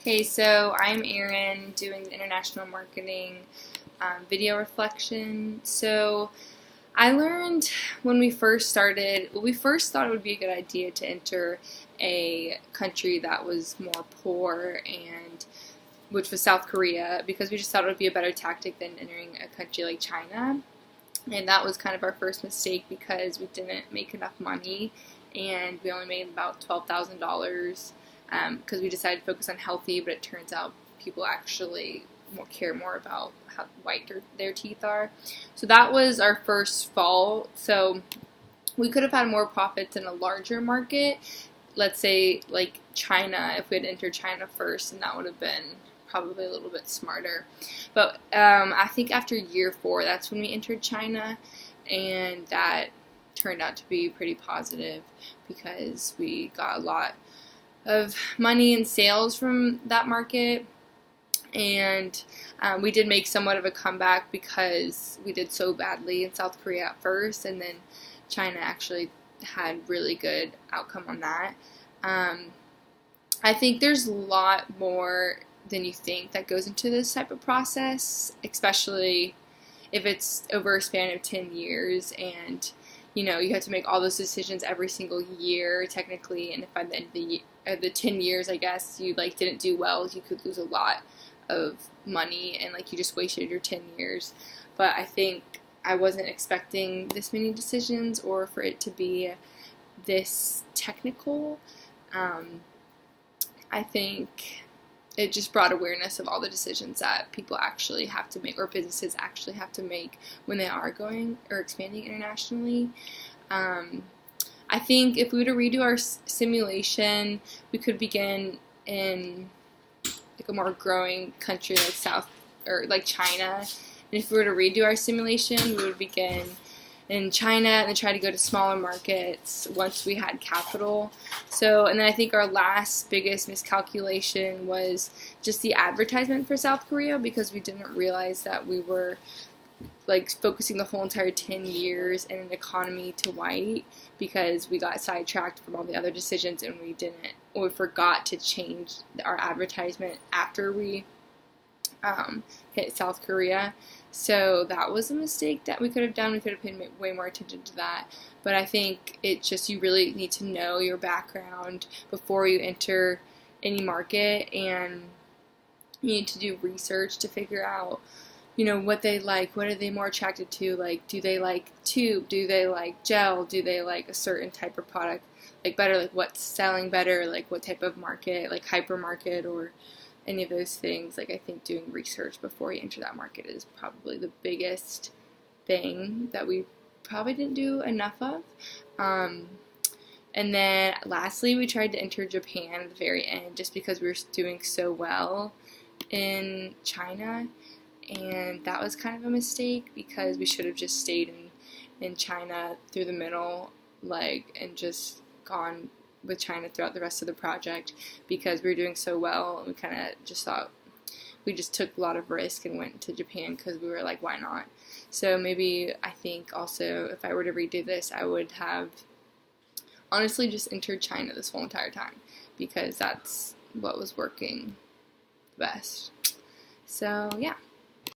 Hey, so I'm Erin doing the international marketing video reflection. So I learned when we first started, we first thought it would be a good idea to enter a country that was more poor, and which was South Korea, because we just thought it would be a better tactic than entering a country like China. And that was kind of our first mistake because we didn't make enough money, and we only made about $12,000 because we decided to focus on healthy, but it turns out people actually care more about how white their teeth are. So that was our first fault. So we could have had more profits in a larger market, let's say like China, if we had entered China first, and that would have been probably a little bit smarter. But I think after year 4, that's when we entered China, and that turned out to be pretty positive because we got a lot of money and sales from that market. And we did make somewhat of a comeback because we did so badly in South Korea at first, and then China actually had really good outcome on that. I think there's a lot more than you think that goes into this type of process, especially if it's over a span of 10 years, and you have to make all those decisions every single year technically, and if by the end of the 10 years, I guess, you didn't do well, you could lose a lot of money, and you just wasted your 10 years. But I think I wasn't expecting this many decisions or for it to be this technical. I think it just brought awareness of all the decisions that people actually have to make, or businesses actually have to make when they are going or expanding internationally. I think if we were to redo our simulation, we could begin in a more growing country like China. And if we were to redo our simulation, we would begin in China and then try to go to smaller markets once we had capital. And then I think our last biggest miscalculation was just the advertisement for South Korea, because we didn't realize that we were focusing the whole entire 10 years in an economy to white, because we got sidetracked from all the other decisions, and we forgot to change our advertisement after we hit South Korea. So that was a mistake that we could have done. We could have paid way more attention to that. But I think you really need to know your background before you enter any market, and you need to do research to figure out what they like. What are they more attracted to? Do they like tube? Do they like gel? Do they like a certain type of product better? What's selling better? What type of market? Hypermarket or any of those things. I think doing research before you enter that market is probably the biggest thing that we probably didn't do enough of. And then lastly, we tried to enter Japan at the very end just because we were doing so well in China. And that was kind of a mistake, because we should have just stayed in China through the middle, and just gone with China throughout the rest of the project, because we were doing so well, and we kind of just thought, we just took a lot of risk and went to Japan because we were like, why not? So maybe I think also if I were to redo this, I would have honestly just entered China this whole entire time, because that's what was working best. So yeah.